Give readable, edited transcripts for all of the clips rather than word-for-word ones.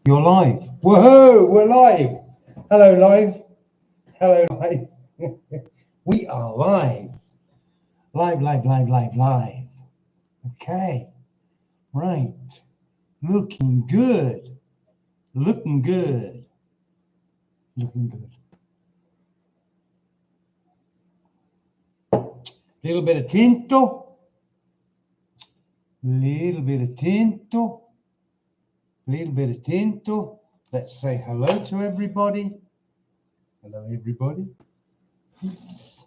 You're live. Whoa, we're live. Hello, live. Hello, live. We are live. Live. Okay. Right. Looking good. Looking good. Looking good. Little bit of tinto. Little bit of tinto. Little bit of tinto. Let's say hello to everybody. Hello, everybody. Oops.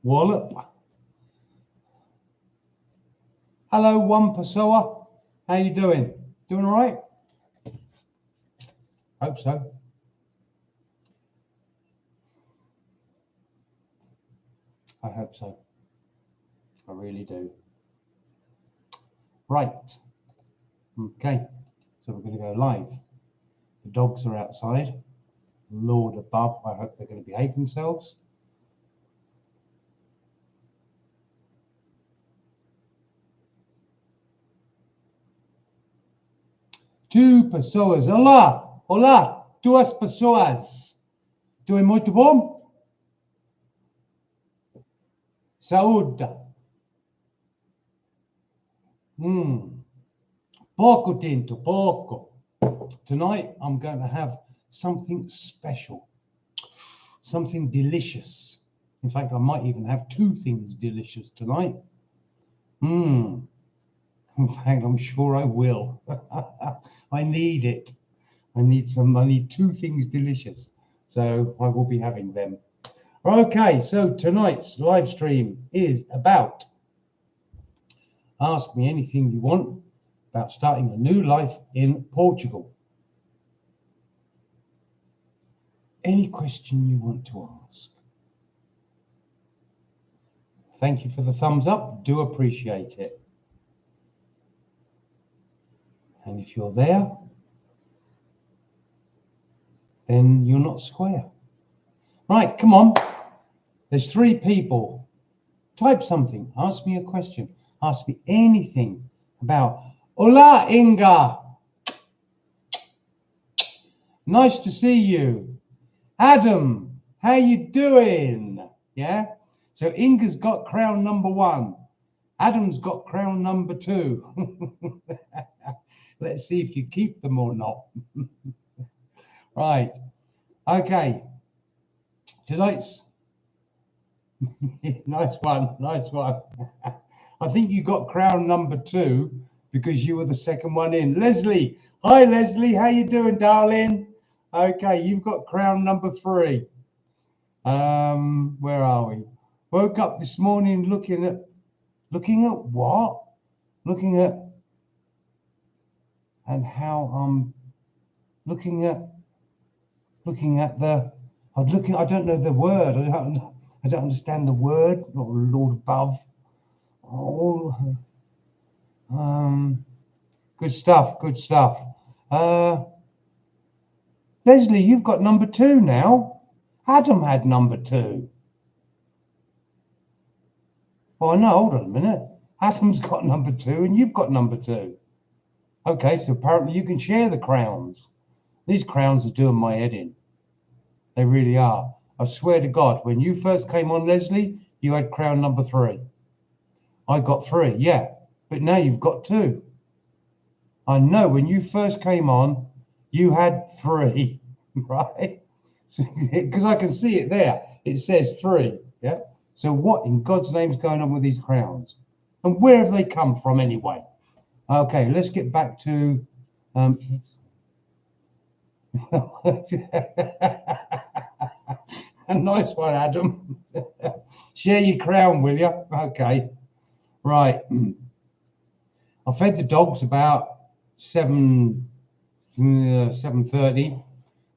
Wallop. Hello, One Pessoa. How you doing? Doing all right? Hope so. I hope so. I really do. Right. Okay. So we're going to go live. The dogs are outside. Lord above, I hope they're going to behave themselves. Two pessoas. Olá, olá, duas pessoas. Doing muito bom? Saúde. Pouco tinto, pouco. Tonight I'm going to have something special, something delicious. In fact, I might even have two things delicious tonight. In fact, I'm sure I will. I need it. I need two things delicious. So I will be having them. Okay, so tonight's live stream is about ask me anything you want about starting a new life in Portugal. Any question you want to ask. Thank you for the thumbs up. Do appreciate it. And if you're there, then you're not square. Right, come on. There's 3 people. Type something. Ask me a question. Ask me anything about. Hola, Inga. Nice to see you. Adam, how you doing? Yeah. So Inga's got crown number 1. Adam's got crown number 2. Let's see if you keep them or not. Right. Okay. Tonight's nice one. I think you got crown number 2 because you were the second one in. Leslie. Hi, Leslie. How you doing, darling? Okay, you've got crown number 3. Where are we? Woke up this morning looking at what? Looking at and how I'm looking at the I don't know the word. I don't understand the word. Not Lord above. Oh, good stuff. Leslie, you've got number 2 now. Adam had number 2. Well, no, hold on a minute. Adam's got number 2 and you've got number 2. Okay, so apparently you can share the crowns. These crowns are doing my head in. They really are. I swear to God, when you first came on, Leslie, you had crown number 3. I got 3, yeah. But now you've got 2. I know when you first came on, you had 3, right? Because I can see it there. It says 3, yeah? So what in God's name is going on with these crowns? And where have they come from anyway? Okay, let's get back to... A nice one, Adam. Share your crown, will you? Okay. Right. I fed the dogs about 7:30,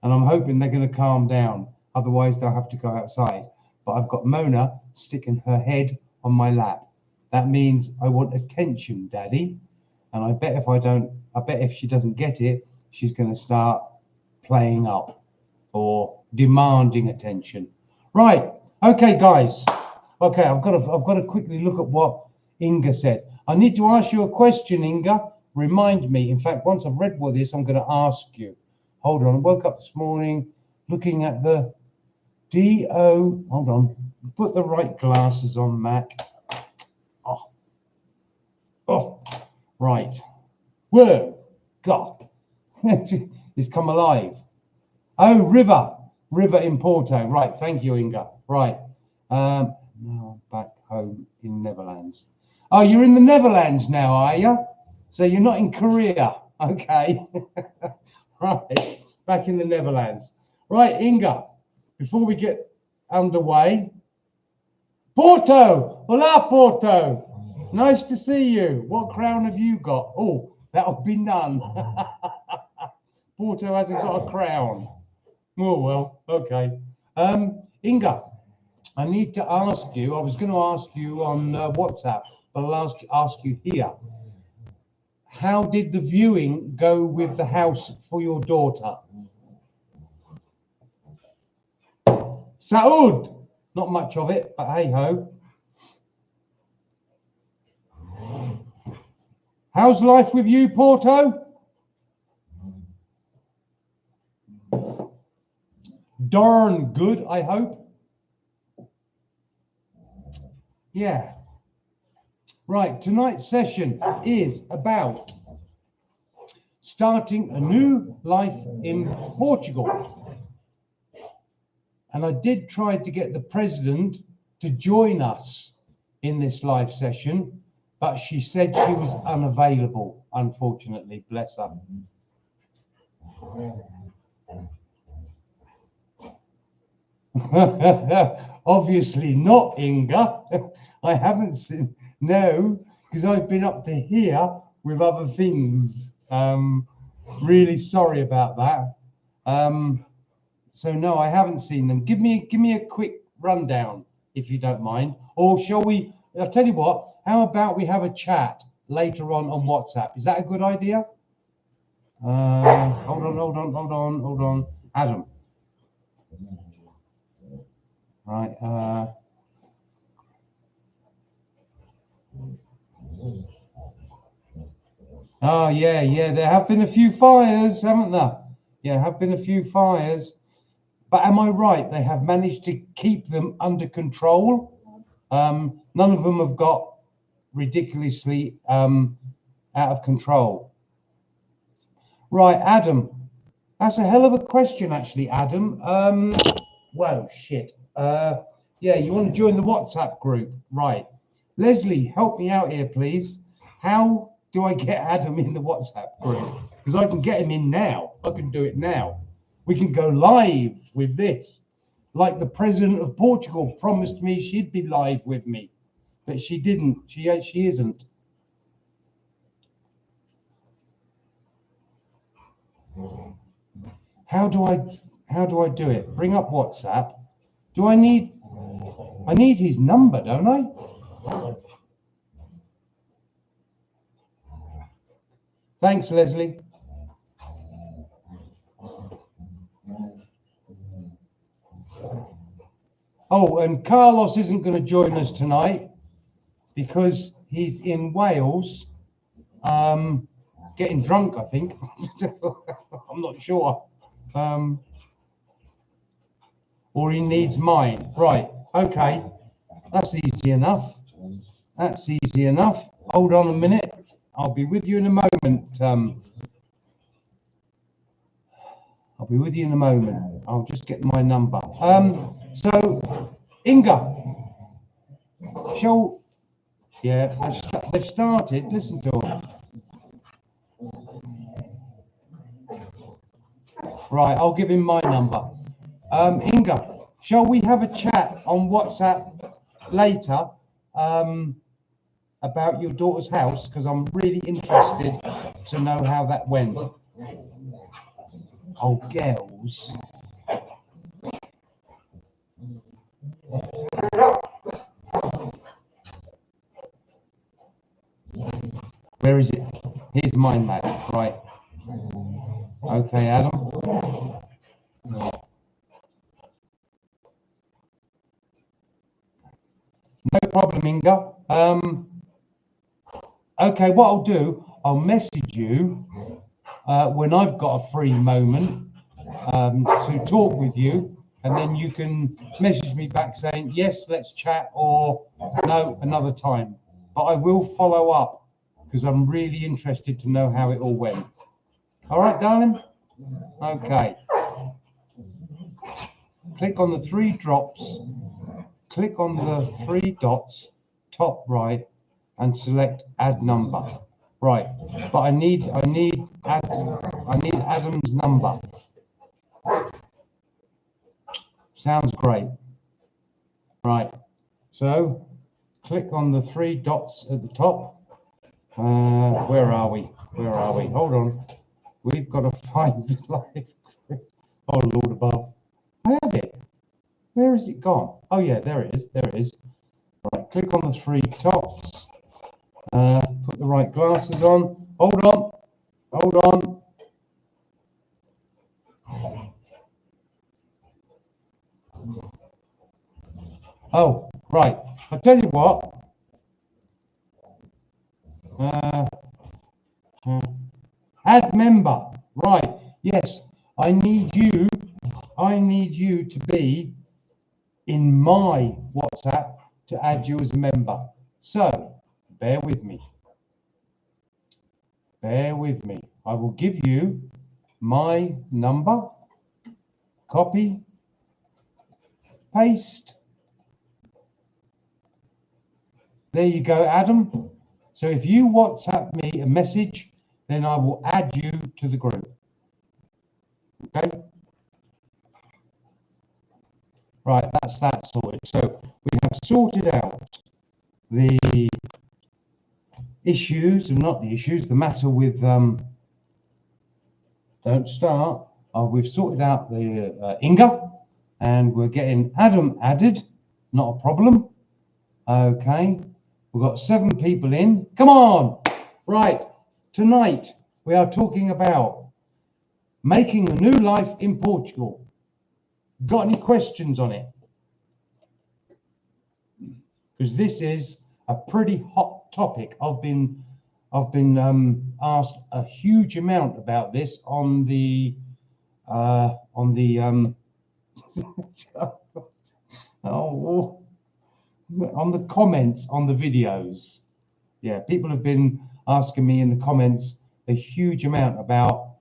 and I'm hoping they're going to calm down. Otherwise, they'll have to go outside. But I've got Mona sticking her head on my lap. That means I want attention, Daddy. And I bet if she doesn't get it, she's going to start playing up or demanding attention. Right. Okay, guys. Okay, I've got to quickly look at what Inga said. I need to ask you a question, Inga. Remind me. In fact, once I've read what this, I'm going to ask you. Hold on. I woke up this morning looking at the DO. Hold on. Put the right glasses on, Mac. Oh, right. Whoa, God. It's come alive. Oh, River in Porto. Right. Thank you, Inga. Right. Now I'm back home in Netherlands. Oh, you're in the Netherlands now, are you? So you're not in Korea. Okay. Right. Back in the Netherlands. Right, Inga, before we get underway. Porto! Hola, Porto! Nice to see you. What crown have you got? Oh, that'll be none. Porto hasn't got a crown. Oh, well, okay. Inga, I need to ask you, I was going to ask you on WhatsApp, but I'll ask you here. How did the viewing go with the house for your daughter? Saud! Not much of it, but hey ho. How's life with you, Porto? Darn good, I hope. Yeah. Right, tonight's session is about starting a new life in Portugal. And I did try to get the president to join us in this live session, but she said she was unavailable, unfortunately, bless her. Obviously not, Inga. I haven't seen, no, because I've been up to here with other things. Really sorry about that. So no, I haven't seen them. Give me a quick rundown, if you don't mind. Or shall we, I'll tell you what, how about we have a chat later on WhatsApp? Is that a good idea? Hold on. Adam. Right. Oh, yeah. There have been a few fires, haven't there? Yeah, have been a few fires. But am I right? They have managed to keep them under control. None of them have got ridiculously out of control. Right, Adam. That's a hell of a question, actually, Adam. Whoa, shit. Yeah, you want to join the WhatsApp group? Right. Leslie, help me out here, please. How do I get Adam in the WhatsApp group? Because I can get him in now. I can do it now. We can go live with this. Like the president of Portugal promised me she'd be live with me, but she didn't. She isn't. How do I do it? Bring up WhatsApp. Do I need his number, don't I? Thanks, Leslie. Oh, and Carlos isn't going to join us tonight because he's in Wales, getting drunk, I think. I'm not sure. Or he needs mine. Right. Okay. That's easy enough. Hold on a minute. I'll be with you in a moment. I'll just get my number. So, Inga, they've started. Listen to them. Right, I'll give him my number. Inga, shall we have a chat on WhatsApp later about your daughter's house? Because I'm really interested to know how that went. Oh, girls. Where is it? Here's mine, Matt. Right. Okay, Adam. problem, Inga. Okay, what I'll do, I'll message you when I've got a free moment to talk with you, and then you can message me back saying, yes, let's chat, or no, another time. But I will follow up because I'm really interested to know how it all went. All right, darling? Okay. Click on the three drops. Click on the three dots, top right, and select add number. Right, but I need Adam's number. Sounds great. Right, so click on the three dots at the top. Where are we? Where are we? Hold on. We've got to find the live. Oh, Lord above. I had it. Where has it gone? Oh, yeah, there it is. There it is. Right, click on the three dots. Put the right glasses on. Hold on. Hold on. Oh, right. I'll tell you what. Add member. Right. Yes. I need you to be in my WhatsApp to add you as a member. So bear with me. Bear with me. I will give you my number. Copy. Paste. There you go, Adam. So if you WhatsApp me a message, then I will add you to the group. Okay? Right, that's that sorted. So we have sorted out the issues, and not the issues, the matter with don't start. We've sorted out the Inga, and we're getting Adam added. Not a problem. Okay. We've got 7 people in. Come on. Right. Tonight we are talking about making a new life in Portugal. Got any questions on it? Because this is a pretty hot topic. I've been asked a huge amount about this on the on the comments on the videos. Yeah, people have been asking me in the comments a huge amount about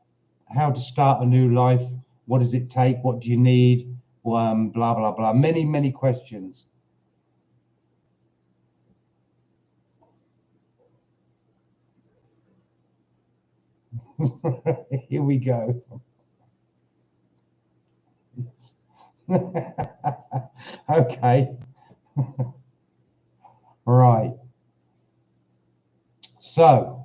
how to start a new life. What does it take? What do you need? Blah, blah, blah. Many, many questions. Here we go. Okay. Right. So,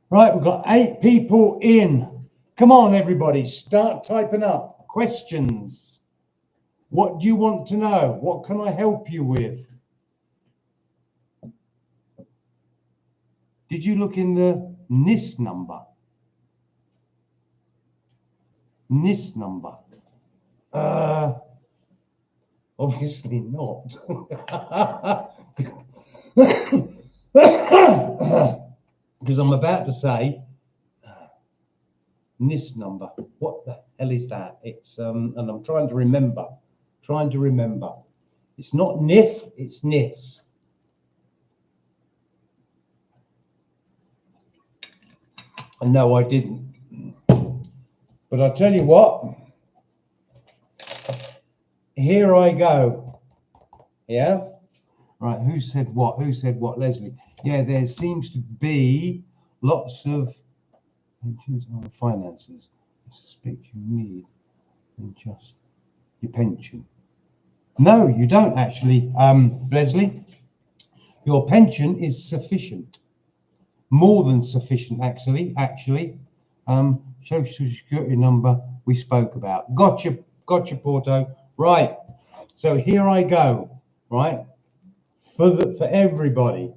right, we've got 8 people in. Come on, everybody, start typing up questions. What do you want to know? What can I help you with? Did you look in the NIS number? NIS number? Obviously not. Because I'm about to say NIS number. What the hell is that? It's and I'm trying to remember. It's not NIF, it's NIS. No, I didn't. But I'll tell you what. Here I go. Yeah? Right, who said what? Who said what, Leslie? Yeah, there seems to be lots of finances. I suspect you need just your pension. No, you don't actually, Leslie. Your pension is sufficient. More than sufficient, actually. Social Security number we spoke about. Gotcha, Porto. Right. So here I go. Right. For everybody.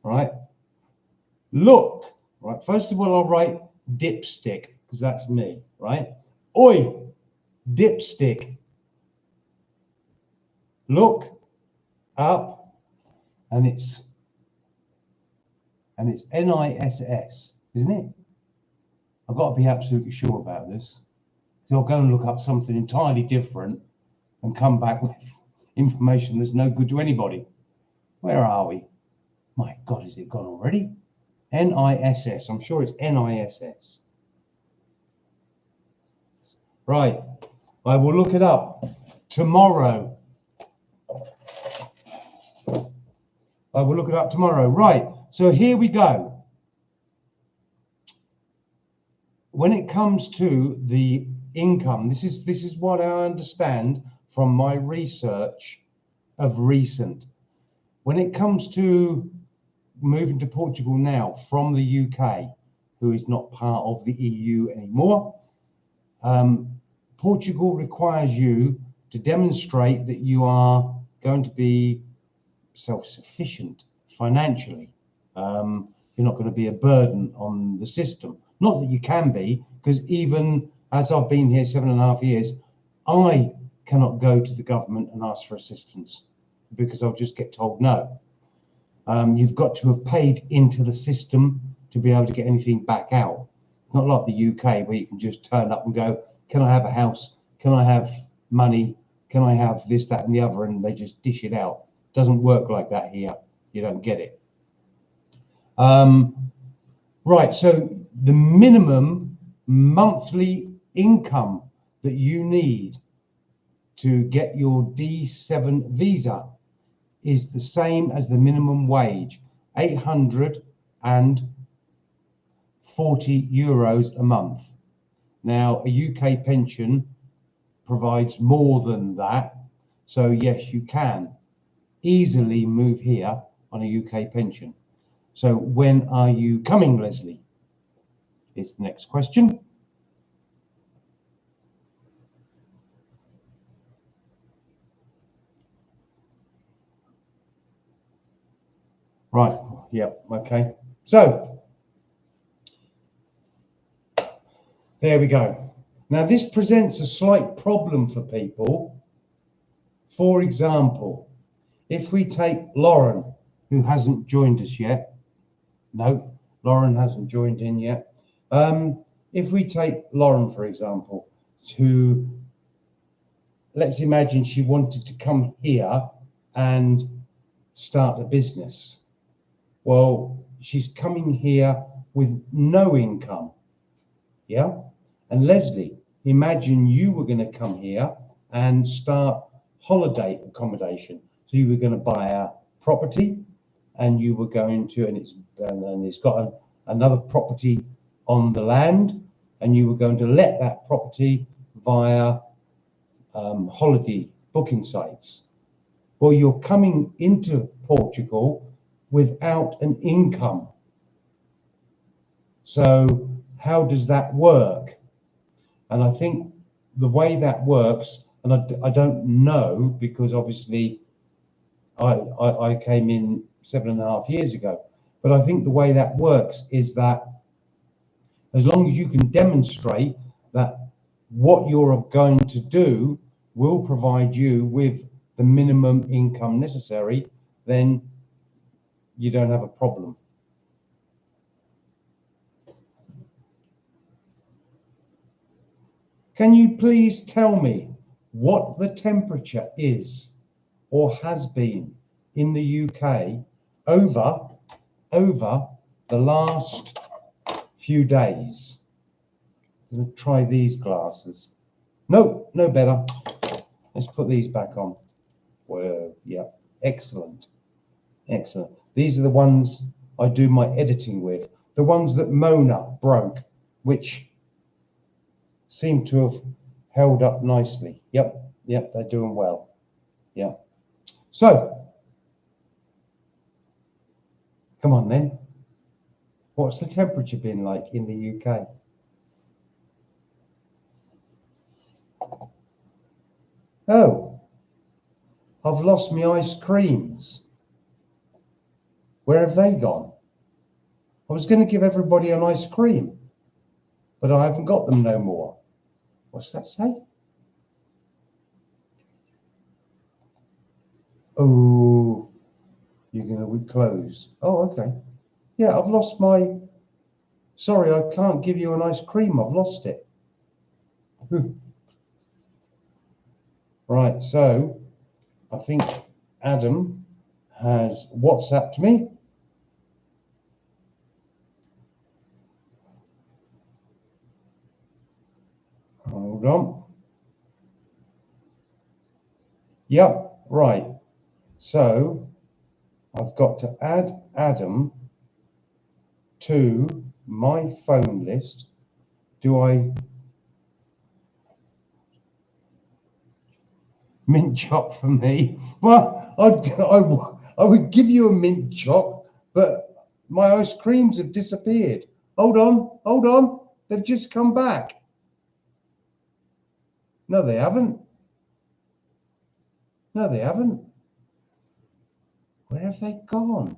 Right. Look. Right. First of all, I'll write dipstick because that's me. Right. Oi, dipstick. Look up, and it's NISS, isn't it? I've got to be absolutely sure about this. So I'll go and look up something entirely different and come back with information that's no good to anybody. Where are we? My God, is it gone already? NISS. I'm sure it's NISS. Right. I will look it up tomorrow. I will look it up tomorrow. Right. So here we go. When it comes to the income, this is what I understand from my research of recent. When it comes to moving to Portugal now from the UK, who is not part of the EU anymore, Portugal requires you to demonstrate that you are going to be self-sufficient financially. You're not going to be a burden on the system. Not that you can be, because even as I've been here 7.5 years, I cannot go to the government and ask for assistance because I'll just get told no. You've got to have paid into the system to be able to get anything back out. Not like the UK where you can just turn up and go, can I have a house? Can I have money? Can I have this, that, and the other? And they just dish it out. Doesn't work like that here. You don't get it. Right, so the minimum monthly income that you need to get your D7 visa is the same as the minimum wage, €840 a month. Now, a UK pension provides more than that. So yes, you can easily move here on a UK pension. So when are you coming, Leslie? Is the next question. Right, yeah, okay. So there we go. Now this presents a slight problem for people. For example, if we take Lauren, who hasn't joined us yet. No, Lauren hasn't joined in yet. If we take Lauren, for example, let's imagine she wanted to come here and start a business. Well, she's coming here with no income. Yeah. And Leslie, imagine you were going to come here and start holiday accommodation. So you were going to buy a property, and you were going to, and it's got another property on the land, and you were going to let that property via holiday booking sites. Well, you're coming into Portugal without an income. So how does that work? And I think the way that works, and I don't know, because obviously I came in 7.5 years ago, but I think the way that works is that as long as you can demonstrate that what you're going to do will provide you with the minimum income necessary, then you don't have a problem. Can you please tell me what the temperature is or has been in the UK over the last few days? I'm going to try these glasses. No better. Let's put these back on. Well, yeah, excellent. Excellent. These are the ones I do my editing with. The ones that Mona broke, which seem to have held up nicely. Yep, they're doing well. Yeah. So, come on then. What's the temperature been like in the UK? Oh, I've lost my ice creams. Where have they gone? I was going to give everybody an ice cream, but I haven't got them no more. What's that say? Oh, we close. Oh, okay. Yeah, I've lost my... Sorry, I can't give you an ice cream. I've lost it. Right, so I think Adam has WhatsApped me. Hold on. Yep, right. So I've got to add Adam to my phone list. Do I... Mint chop for me? Well, I would give you a mint chop, but my ice creams have disappeared. Hold on. They've just come back. No, they haven't. No, they haven't. Where have they gone?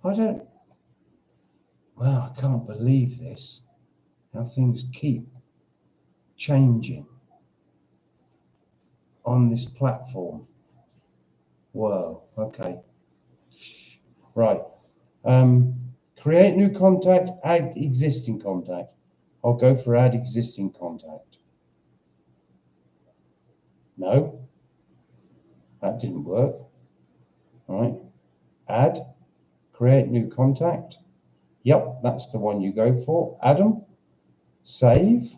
I don't... Well, I can't believe this. How things keep changing on this platform. Whoa, okay. Right. Create new contact, add existing contact. I'll go for add existing contact. No, that didn't work. All right. Add, create new contact. Yep, that's the one you go for. Adam, save.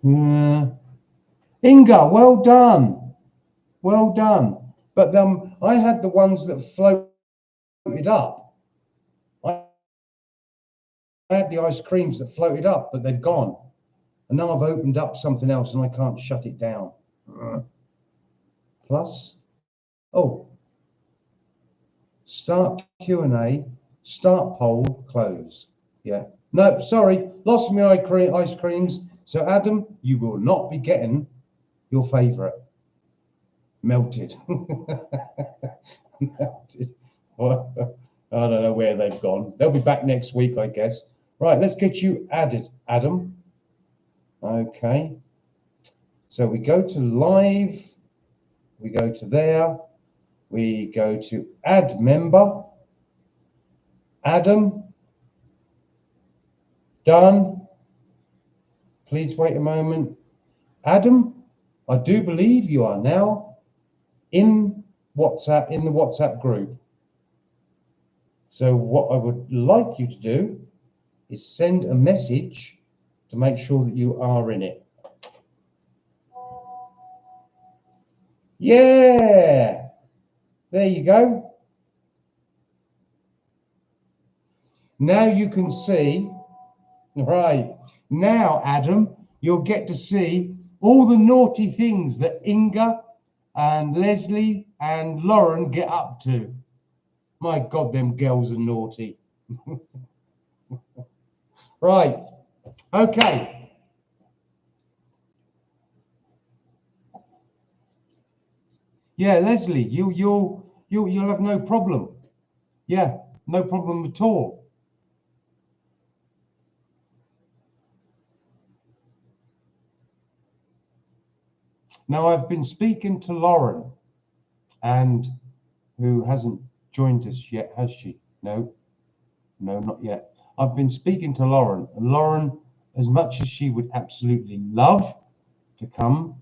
Inga, well done. Well done. But I had the ones that floated up. I had the ice creams that floated up, but they've gone. And now I've opened up something else and I can't shut it down. Plus, oh, start Q&A, start poll, close. Yeah. No, sorry, lost my ice creams. So Adam, you will not be getting your favorite. Melted. Melted. Well, I don't know where they've gone. They'll be back next week, I guess. Right, let's get you added, Adam. Okay. So we go to live. We go to there. We go to add member. Adam. Done. Please wait a moment. Adam, I do believe you are now in WhatsApp, in the WhatsApp group. So what I would like you to do is send a message to make sure that you are in it. Yeah, there you go. Now you can see, right, now Adam, you'll get to see all the naughty things that Inga and Leslie and Lauren get up to. My God, them girls are naughty. Right, okay. Yeah, Leslie, you'll have no problem. Yeah, no problem at all. Now I've been speaking to Lauren, and who hasn't joined us yet, has she? No, not yet. I've been speaking to Lauren, and Lauren, as much as she would absolutely love to come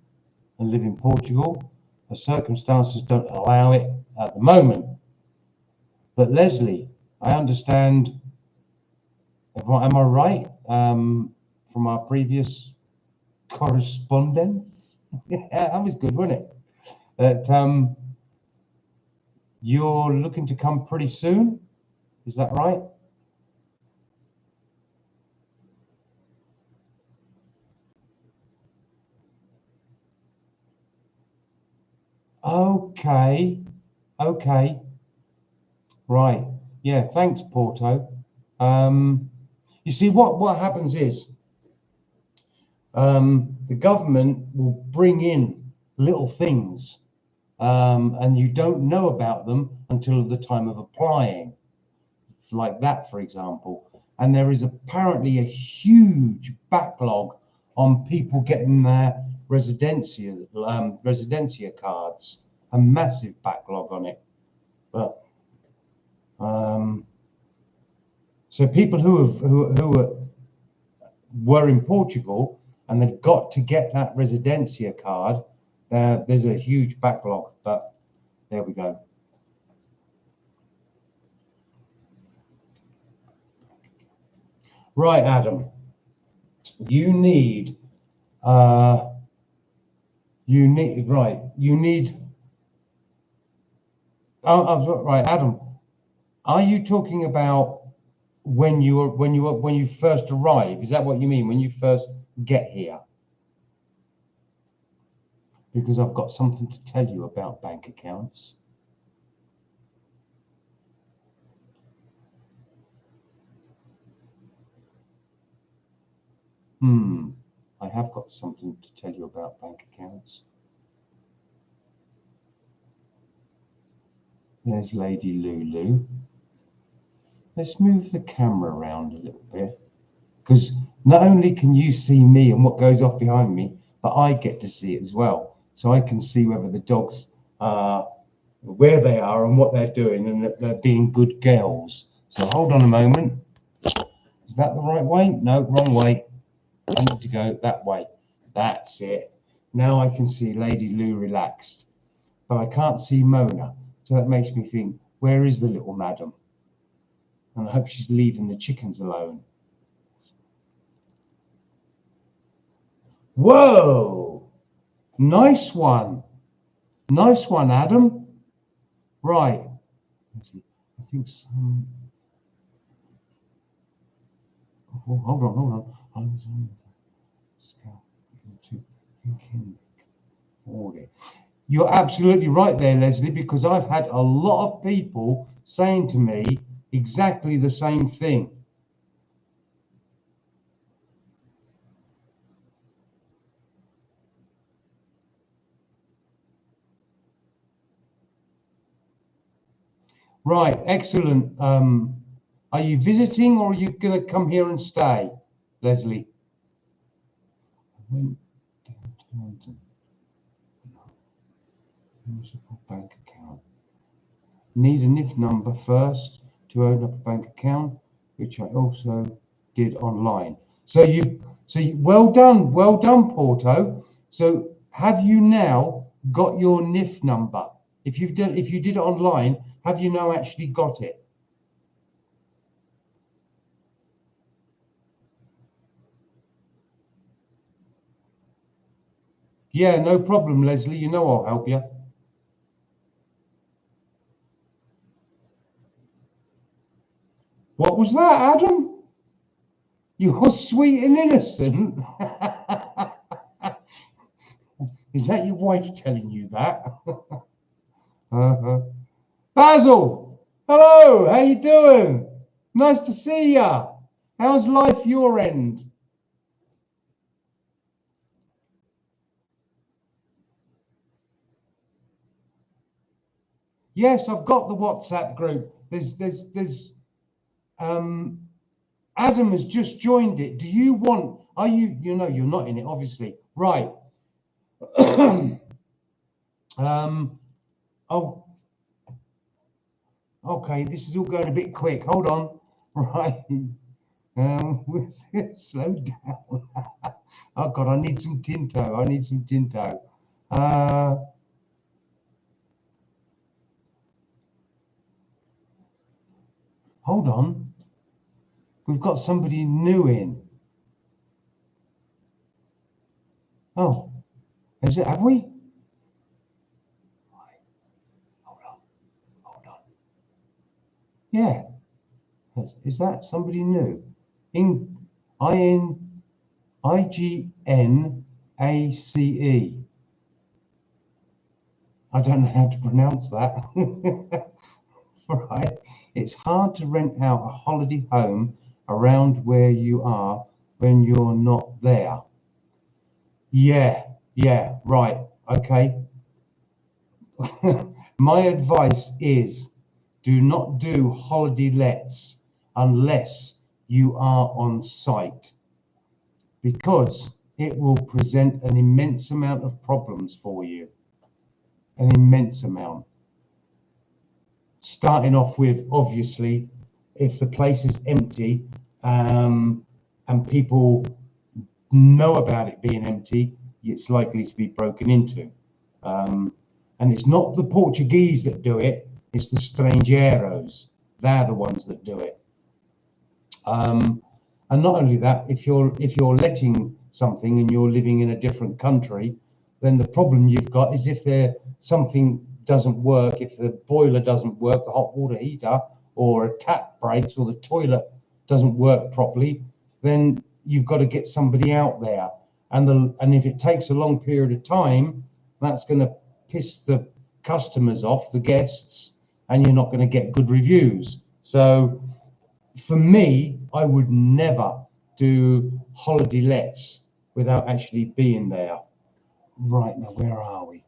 and live in Portugal, her circumstances don't allow it at the moment. But Leslie, I understand, am I right, from our previous correspondence? Yeah, that was good, wasn't it? That you're looking to come pretty soon, is that right? Okay, right. Yeah, thanks, Porto. You see, what happens is the government will bring in little things, and you don't know about them until the time of applying, like that, for example. And there is apparently a huge backlog on people getting their residencia cards, a massive backlog on it. But so people who were in Portugal and they've got to get that residencia card, there's a huge backlog. But there we go. Right, Adam, you need right, Adam, are you talking about when you first arrive? Is that what you mean, when you first get here? Because I've got something to tell you about bank accounts. I have got something to tell you about bank accounts. There's Lady Lulu. Let's move the camera around a little bit, because not only can you see me and what goes off behind me, but I get to see it as well. So I can see whether the dogs are, where they are and what they're doing, and that they're being good girls. So hold on a moment. Is that the right way? No, wrong way. I need to go that way. That's it. Now I can see Lady Lou relaxed, but I can't see Mona. So that makes me think, where is the little madam? And I hope she's leaving the chickens alone. Whoa! Nice one. Nice one, Adam. Right. I think some... Oh, hold on. You're absolutely right there, Leslie, because I've had a lot of people saying to me exactly the same thing. Right, excellent. Are you visiting, or are you going to come here and stay, Leslie? Municipal bank account. Need a NIF number first to open up a bank account, which I also did online. So well done, Porto. So have you now got your NIF number? If you did it online, have you now actually got it? Yeah, no problem, Leslie. You know I'll help you. What was that, Adam? You're sweet and innocent. Is that your wife telling you that? Basil, hello. How you doing? Nice to see ya. How's life your end? Yes, I've got the WhatsApp group. There's Adam has just joined it. Do you want, are you, you're not in it, obviously. Right. Oh, okay, this is all going a bit quick. Hold on. Right. Slow down. Oh God, I need some Tinto. Hold on. We've got somebody new in. Oh, is it? Have we? Hold on. Yeah. Is that somebody new? IGNACE. I don't know how to pronounce that. Right. It's hard to rent out a holiday home around where you are when you're not there. Yeah, right. Okay. My advice is, do not do holiday lets unless you are on site, because it will present an immense amount of problems for you. An immense amount. Starting off with, obviously, if the place is empty and people know about it being empty, it's likely to be broken into. And it's not the Portuguese that do it, it's the strangeiros. They're the ones that do it. And not only that, if you're letting something and you're living in a different country, then the problem you've got is if something doesn't work, if the boiler doesn't work, the hot water heater, or a tap breaks, or the toilet doesn't work properly, then you've got to get somebody out there. And if it takes a long period of time, that's going to piss the customers off, the guests, and you're not going to get good reviews. So for me, I would never do holiday lets without actually being there. Right, now where are we?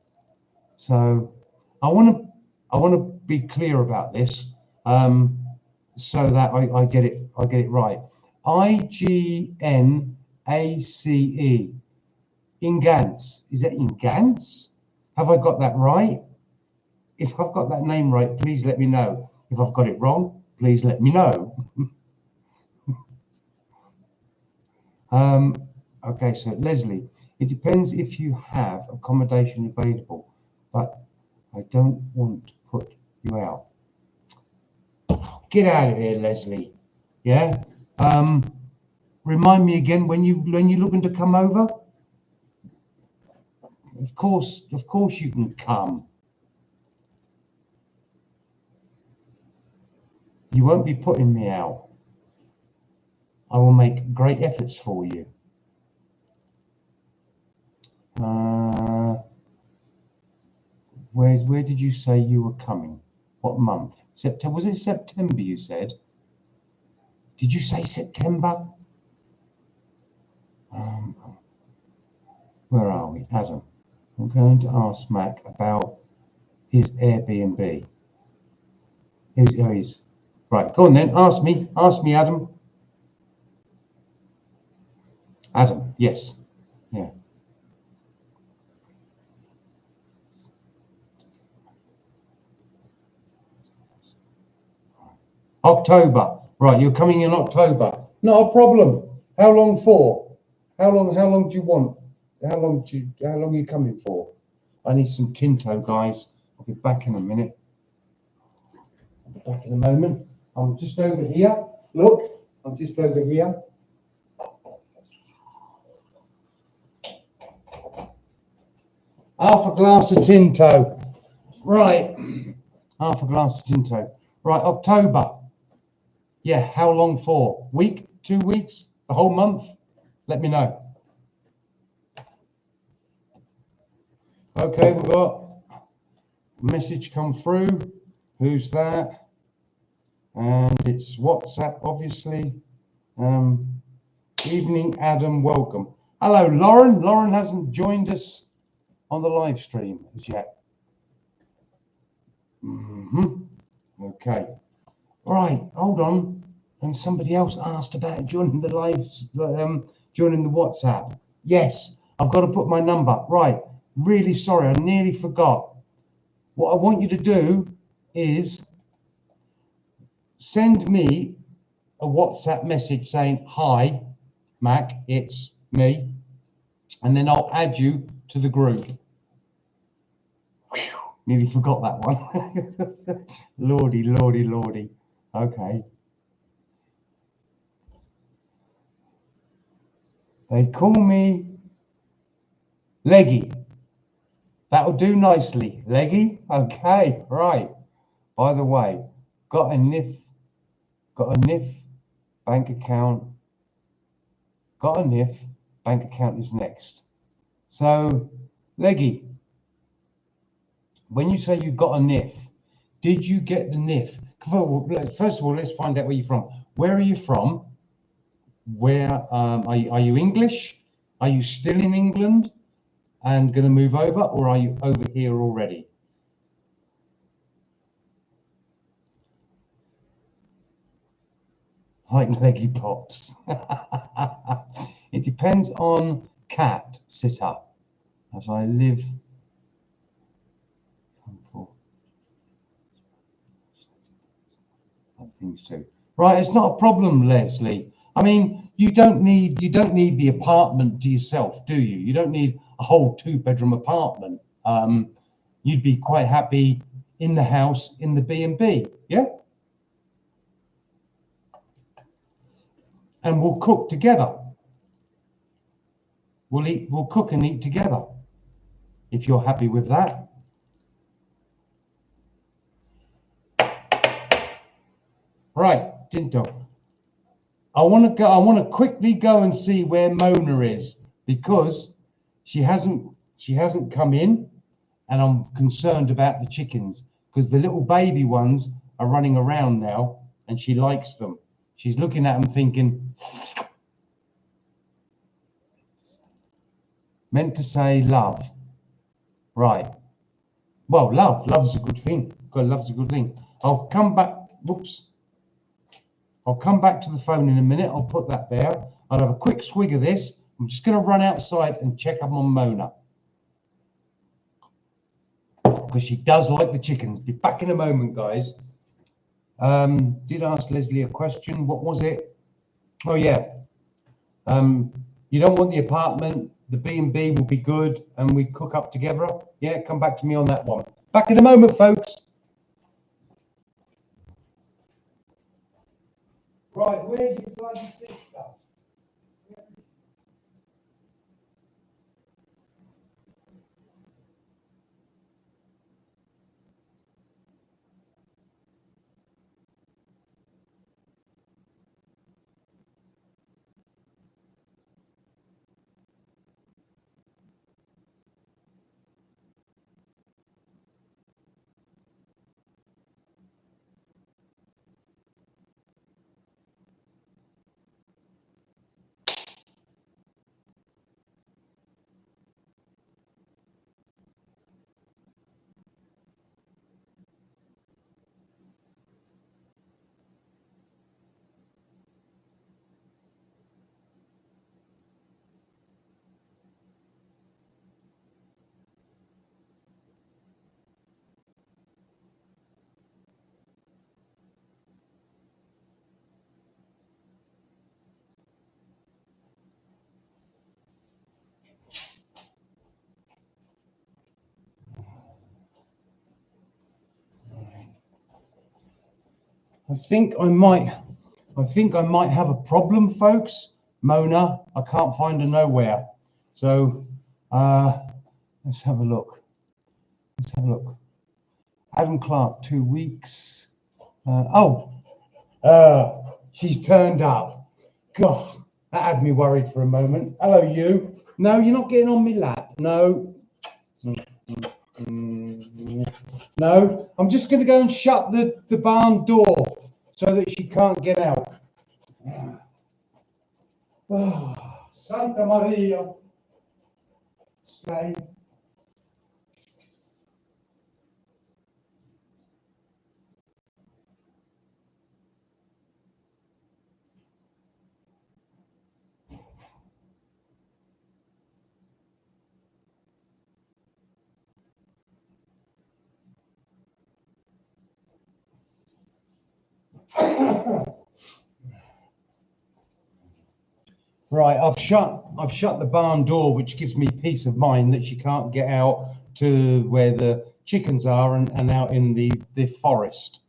So I want to be clear about this, so that I get it right. IGNACE. Ingance. Is it Ingance? Have I got that right? If I've got that name right, please let me know. If I've got it wrong, please let me know. Okay, so Leslie, it depends if you have accommodation available, but I don't want to put you out. Get out of here, Leslie. Yeah. Remind me again when you're looking to come over. Of course you can come. You won't be putting me out. I will make great efforts for you. Where did you say you were coming? What month? September? Was it September you said? Did you say September? Where are we? Adam. I'm going to ask Mac about his Airbnb. He's right. Go on then. Ask me, Adam. Adam, yes. Yeah. October. Right, you're coming in October. Not a problem. How long for? How long do you want? How long are you coming for? I need some Tinto, guys. I'll be back in a minute. I'll be back in a moment. I'm just over here. Look, I'm just over here. Half a glass of Tinto. Right. Half a glass of Tinto. Right, October. Yeah, how long for? Week? 2 weeks? The whole month? Let me know. Okay, we've got a message come through. Who's that? And it's WhatsApp, obviously. Evening, Adam, welcome. Hello, Lauren. Lauren hasn't joined us on the live stream as yet. Okay. Right, hold on. And somebody else asked about joining the live, joining the WhatsApp. Yes, I've got to put my number. Right, really sorry, I nearly forgot. What I want you to do is send me a WhatsApp message saying, hi, Mac, it's me. And then I'll add you to the group. Whew, nearly forgot that one. Lordy. Okay. They call me Leggy. That'll do nicely. Leggy? Okay, right. By the way, got a NIF bank account. Got a NIF bank account is next. So, Leggy, when you say you got a NIF, did you get the NIF? First of all, let's find out where you're from. Where are you from? Where are you English? Are you still in England and going to move over, or are you over here already? Like Leggy Pops. It depends on cat sitter as I live. Things too. Right, it's not a problem, Leslie. I mean, you don't need the apartment to yourself, do you? You don't need a whole 2-bedroom apartment. You'd be quite happy in the house in the B&B, yeah? And we'll cook together. We'll cook and eat together. If you're happy with that. Right, Tinto. I want to quickly go and see where Mona is, because she hasn't come in, and I'm concerned about the chickens, because the little baby ones are running around now and she likes them. She's looking at them thinking, meant to say love. Right. Well, love's a good thing. God, love's a good thing. I'll come back. Whoops. I'll come back to the phone in a minute. I'll put that there. I'll have a quick swig of this. I'm just going to run outside and check up on Mona, because she does like the chickens. Be back in a moment, guys. Did ask Leslie a question. What was it? Oh, yeah. You don't want the apartment. The B&B will be good, and we cook up together. Yeah, come back to me on that one. Back in a moment, folks. Right, where do you bloody see stuff? I think I might have a problem, folks. Mona, I can't find her nowhere. So let's have a look. Adam Clark, 2 weeks. She's turned up. God, that had me worried for a moment. Hello, you. No, you're not getting on me lap. No. No, I'm just going to go and shut the barn door so that she can't get out. Oh, Santa Maria. Stay. Right, I've shut the barn door, which gives me peace of mind that she can't get out to where the chickens are and out in the forest.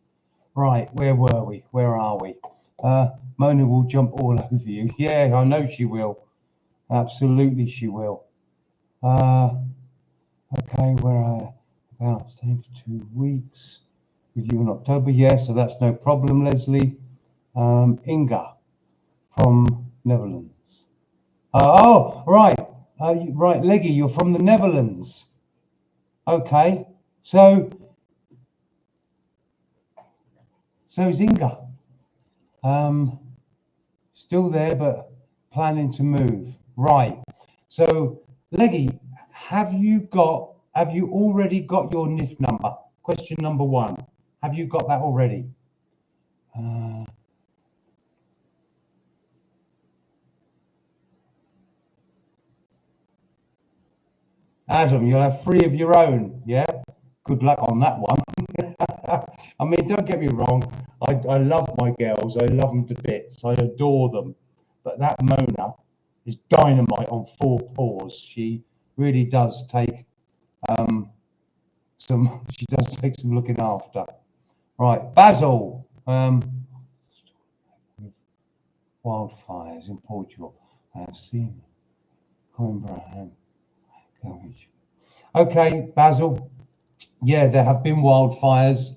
Right, where were we? Where are we? Mona will jump all over you. Yeah, I know she will. Absolutely, she will. Okay, where about staying for 2 weeks with you in October? Yeah, so that's no problem, Leslie. Inga from Netherlands. Right. Right, Leggy, you're from the Netherlands. Okay, so is Inga. Still there, but planning to move. Right. So, Leggy, have you already got your NIF number? Question number 1. Have you got that already? Adam, you'll have 3 of your own. Yeah. Good luck on that one. I mean, don't get me wrong. I love my girls. I love them to bits. I adore them. But that Mona is dynamite on 4 paws. She really does take she does take some looking after. Right, Basil. Wildfires in Portugal. I have seen. Okay, Basil. Yeah, there have been wildfires.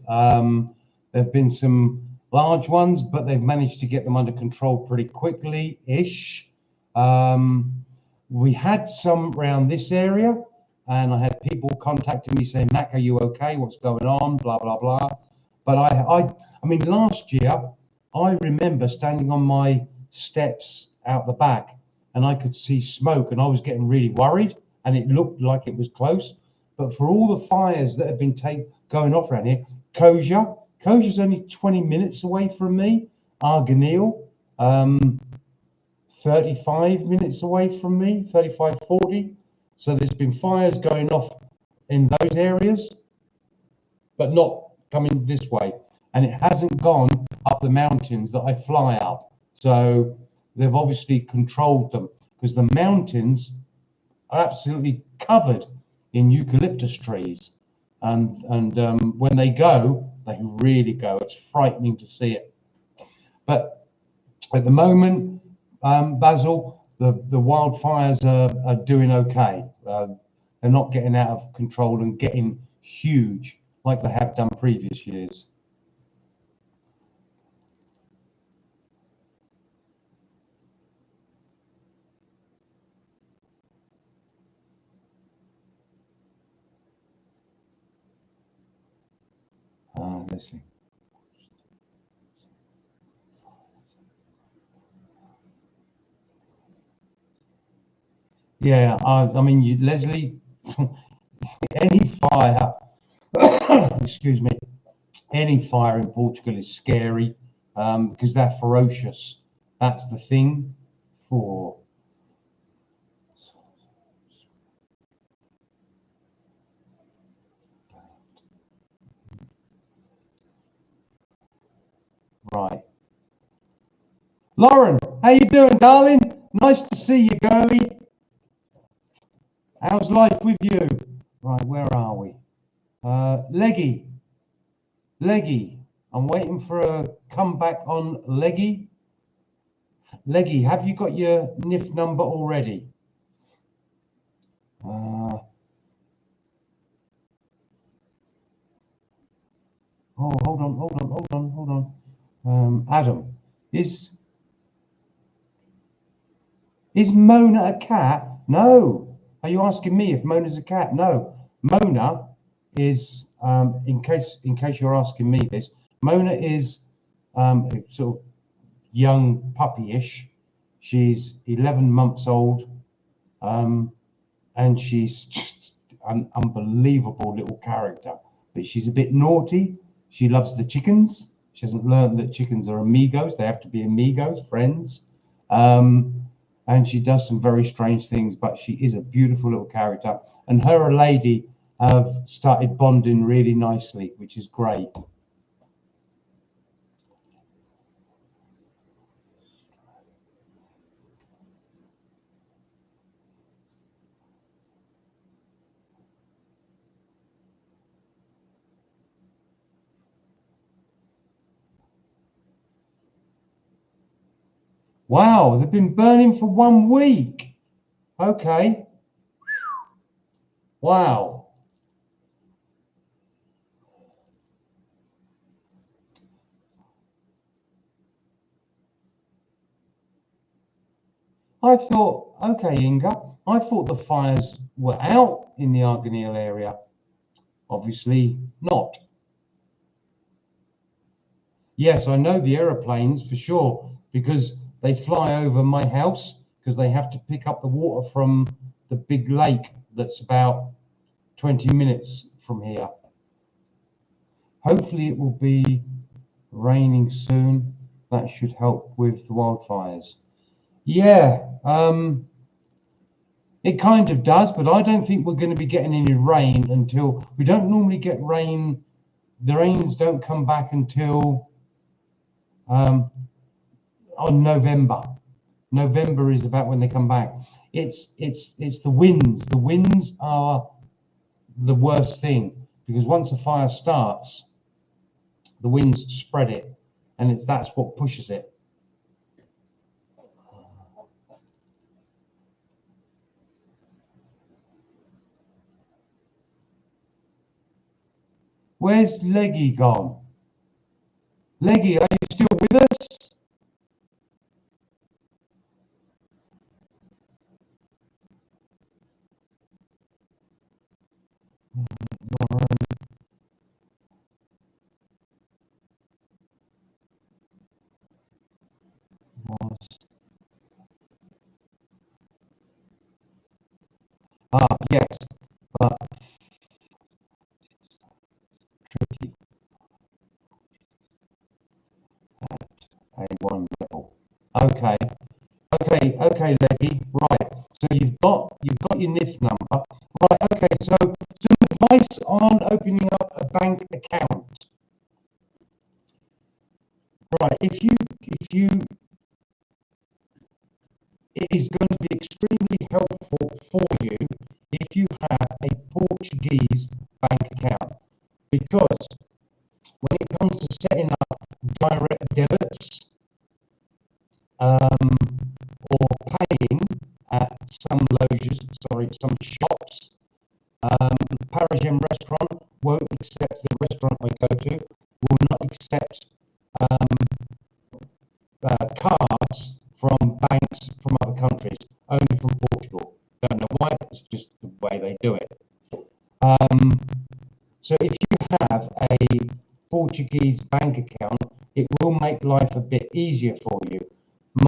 There have been some large ones, but they've managed to get them under control pretty quickly-ish. We had some around this area, and I had people contacting me saying, "Mac, are you okay? What's going on?" Blah blah blah. But I mean, last year I remember standing on my steps out the back, and I could see smoke, and I was getting really worried, and it looked like it was close. But for all the fires that have been going off around here, Kosher's only 20 minutes away from me. Arganil, 35 minutes away from me, 35, 40. So there's been fires going off in those areas, but not coming this way. And it hasn't gone up the mountains that I fly up. So they've obviously controlled them, because the mountains are absolutely covered in eucalyptus trees. And when they go, they really go. It's frightening to see it. But at the moment, Basil, the wildfires are doing okay. They're not getting out of control and getting huge like they have done previous years. Let's see. Yeah, I mean, Leslie, any fire, excuse me, any fire in Portugal is scary, because they're ferocious. That's the thing for. Right. Lauren, how you doing, darling? Nice to see you, girlie. How's life with you? Right, where are we? Leggy. I'm waiting for a comeback on Leggy. Leggy, have you got your NIF number already? Oh, hold on. Adam, is Mona a cat? No. Are you asking me if Mona's a cat? No. Mona is, in case you're asking me this, Mona is sort of young puppy-ish. She's 11 months old, and she's just an unbelievable little character. But she's a bit naughty. She loves the chickens. She hasn't learned that chickens are amigos. They have to be amigos, friends. And she does some very strange things, but she is a beautiful little character. And her and Lady have started bonding really nicely, which is great. Wow, they've been burning for 1 week. Okay. Wow. I thought, okay, Inga, I thought the fires were out in the Arganil area. Obviously not. Yes, I know the aeroplanes for sure, because they fly over my house, because they have to pick up the water from the big lake that's about 20 minutes from here. Hopefully it will be raining soon. That should help with the wildfires. Yeah, It kind of does, but I don't think we're going to be getting any rain until, we don't normally get rain. The rains don't come back until on November. November is about when they come back. It's the winds. The winds are the worst thing, because once a fire starts, the winds spread it, and that's what pushes it. Where's Leggy gone? Leggy, are you still with us? Yes, but tricky at A1 level. Okay, Leggy. Right. So you've got your NIF number. Right. Okay. So some advice on opening up a bank account. Right. If you, it is going to be extremely helpful for you if you have a Portuguese bank account, because when it comes to setting up direct debits or paying at some some shops, Parisian restaurant won't accept, the restaurant I go to will not accept cards from banks from other countries, only from Portugal. Don't know why, it's just the way they do it. So if you have a Portuguese bank account, it will make life a bit easier for you.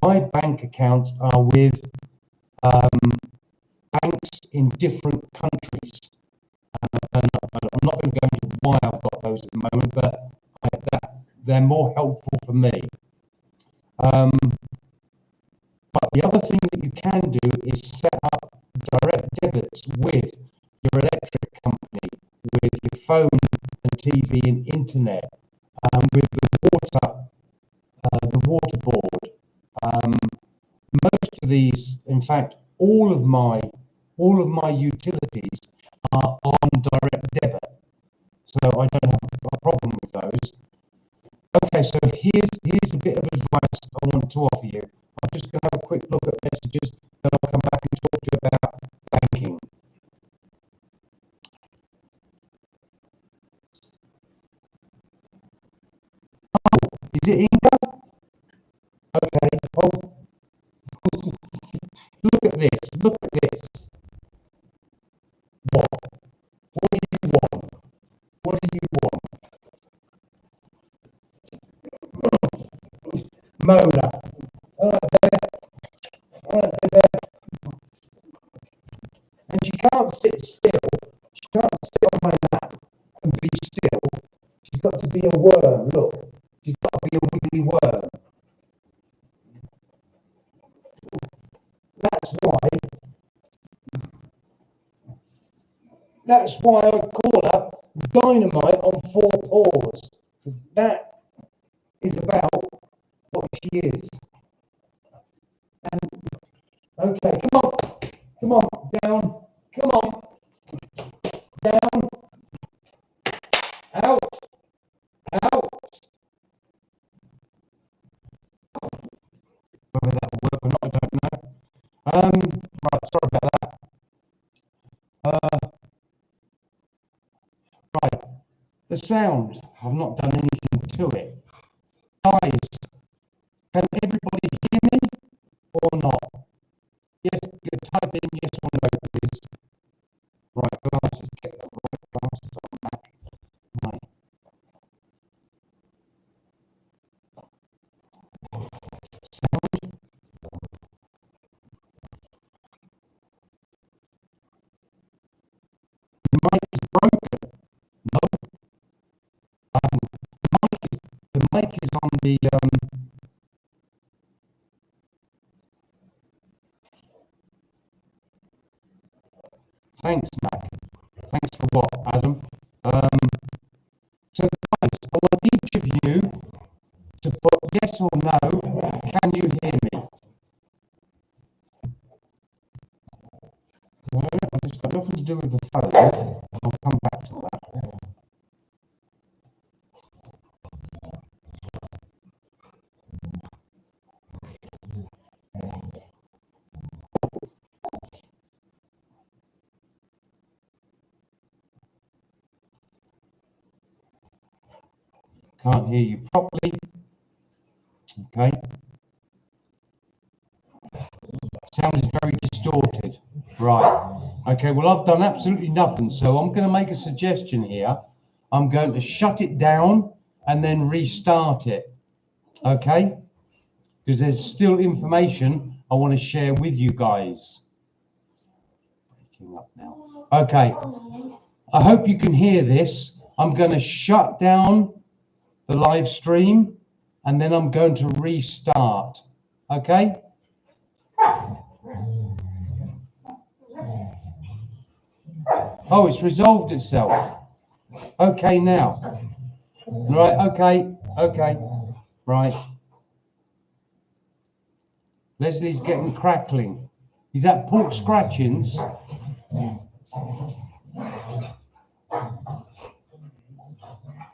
My bank accounts are with banks in different countries. I'm not going to go into why I've got those at the moment, but they're more helpful for me. But the other thing that you can do is set up direct debits with your electric company, with your phone and TV and internet, with the water board. Most of these, in fact, all of my utilities are on direct debit, so I don't have a problem with those. Okay, so here's a bit of advice I want to offer you. I'm just going to have a quick look at messages, then I'll come back and talk to you about banking. Is it Inga? Okay. Oh, look at this. Look at this. What? What do you want? What do you want? Mona. And she can't sit still. She can't sit on my lap and be still. She's got to be a worm. Look. She's got to be a wiggly worm. That's why I call her Dynamite on 4 paws. That is about what she is. And okay, come on, down, come on, down, out. Whether that will work or not, I don't know. Right, sorry about that. Right, the sound, I've not done anything to it. Guys, can everybody hear me or not? Yes, you type in yes or no, please. Right, glasses, get the right glasses on back. Right. Sound. The mic is broken. No. The mic is on the Thanks, Mac. Thanks for what, Adam? So guys, I want each of you to put yes or no. Can you hear me? I've just got nothing to do with the phone. I'll come back to that. Can't hear you properly. Okay. Sound is very distorted. Right. Okay, well, I've done absolutely nothing. So I'm going to make a suggestion here. I'm going to shut it down and then restart it. Okay? Because there's still information I want to share with you guys. Breaking up now. Okay. I hope you can hear this. I'm going to shut down the live stream and then I'm going to restart. Okay? Oh, it's resolved itself. Okay, now. Right, okay. Right. Leslie's getting crackling. Is that pork scratchings?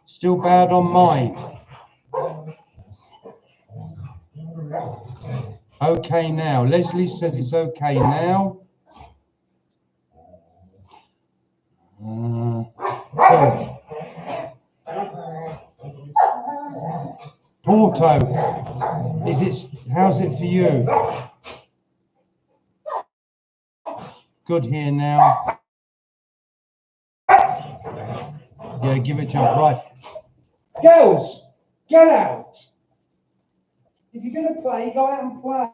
Still bad on mine. Okay now. Leslie says it's okay now. So, Porto, how's it for you? Good here now. Yeah, give it a chance. Right. Girls, get out. If you're going to play, go out and play.